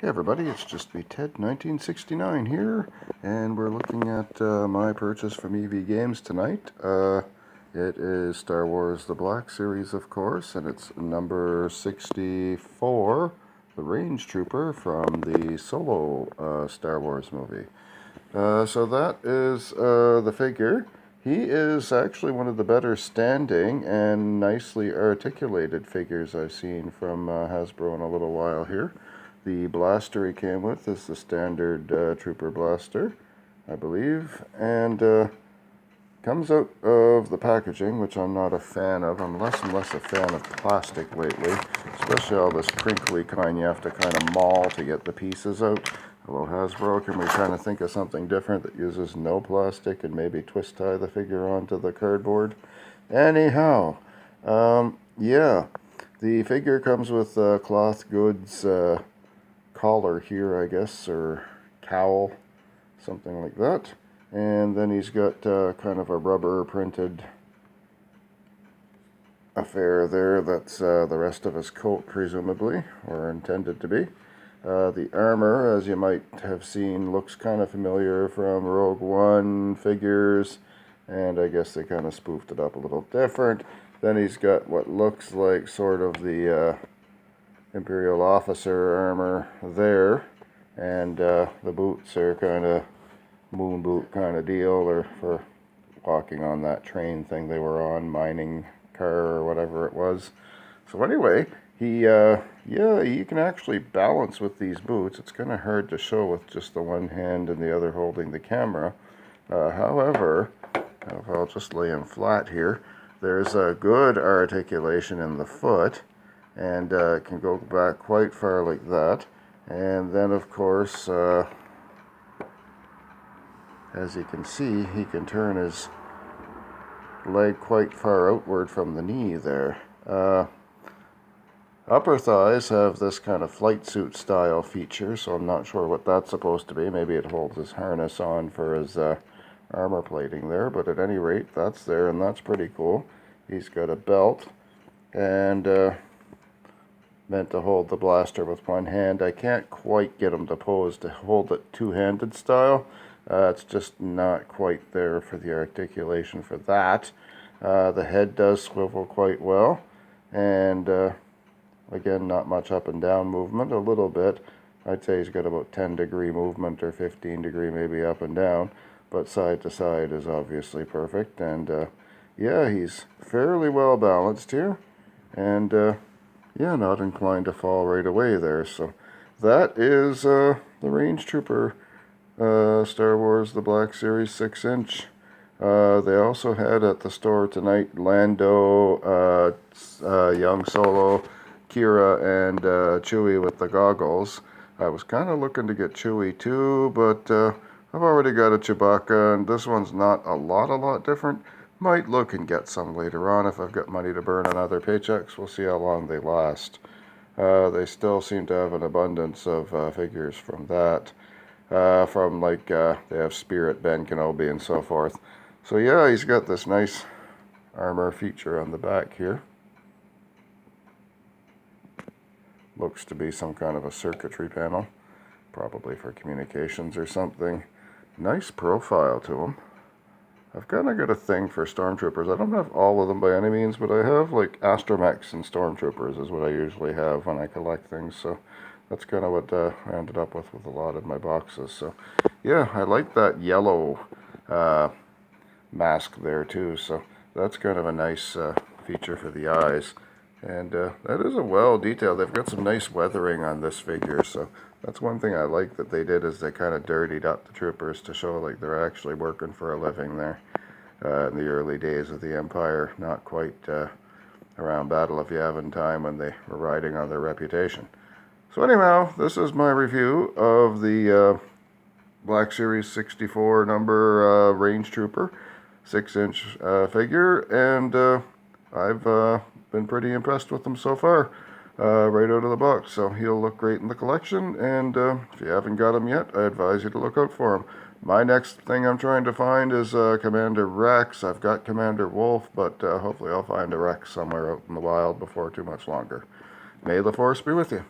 Hey everybody, it's just me, Ted, 1969 here, and we're looking at my purchase from EV Games tonight. It is Star Wars The Black Series, of course, and it's number 64, the Range Trooper from the Solo Star Wars movie. So that is the figure. He is actually one of the better standing and nicely articulated figures I've seen from Hasbro in a little while here. The blaster he came with is the standard Trooper blaster, I believe, and comes out of the packaging, which I'm not a fan of. I'm less and less a fan of plastic lately, especially all this crinkly kind you have to kind of maul to get the pieces out. Hello Hasbro, can we kind of think of something different that uses no plastic and maybe twist tie the figure onto the cardboard? Anyhow, yeah, the figure comes with cloth goods collar here, I guess, or cowl, something like that. And then he's got kind of a rubber printed affair there that's the rest of his coat, presumably, or intended to be. The armor, as you might have seen, looks kind of familiar from Rogue One figures, and I guess they kind of spoofed it up a little different. Then he's got what looks like sort of the Imperial officer armor there, and the boots are kind of moon boot kind of deal, or for walking on that train thing they were on, mining car or whatever it was. So anyway, yeah, you can actually balance with these boots. It's kind of hard to show with just the one hand and the other holding the camera. However, I'll just lay him flat here. There's a good articulation in the foot, and it can go back quite far like that. And then, of course, as you can see, he can turn his leg quite far outward from the knee there. Upper thighs have this kind of flight suit style feature, so I'm not sure what that's supposed to be. Maybe it holds his harness on for his armor plating there, but at any rate, that's there, and that's pretty cool. He's got a belt, and meant to hold the blaster with one hand. I can't quite get him to pose to hold it two-handed style. It's just not quite there for the articulation for that. The head does swivel quite well, and again, not much up and down movement, a little bit. I'd say he's got about 10-degree movement, or 15-degree maybe up and down, but side to side is obviously perfect. And yeah, he's fairly well balanced here, and yeah, not inclined to fall right away there. So that is the Range Trooper Star Wars The Black Series 6-inch. They also had at the store tonight Lando, young Solo, Kira, and Chewie with the goggles. I was kind of looking to get Chewie too, but I've already got a Chewbacca, and this one's not a lot different. Might look and get some later on if I've got money to burn on other paychecks. We'll see how long they last. They still seem to have an abundance of figures from that. From like, they have Spirit, Ben Kenobi, and so forth. So yeah, he's got this nice armor feature on the back here. Looks to be some kind of a circuitry panel, probably for communications or something. Nice profile to him. I've kind of got a thing for Stormtroopers. I don't have all of them by any means, but I have like Astromechs and Stormtroopers is what I usually have when I collect things. So that's kind of what I ended up with a lot of my boxes. So yeah, I like that yellow mask there too. So that's kind of a nice feature for the eyes. And that is a well detailed. They've got some nice weathering on this figure. So that's one thing I like that they did, is they kind of dirtied up the troopers to show like they're actually working for a living there in the early days of the Empire. Not quite around Battle of Yavin time when they were riding on their reputation. So anyhow, this is my review of the Black Series 64 number Range Trooper 6-inch figure, and I've been pretty impressed with them so far, right out of the box. So he'll look great in the collection, and if you haven't got him yet, I advise you to look out for him. My next thing I'm trying to find is Commander Rex. I've got Commander Wolf, but hopefully I'll find a Rex somewhere out in the wild before too much longer. May the Force be with you.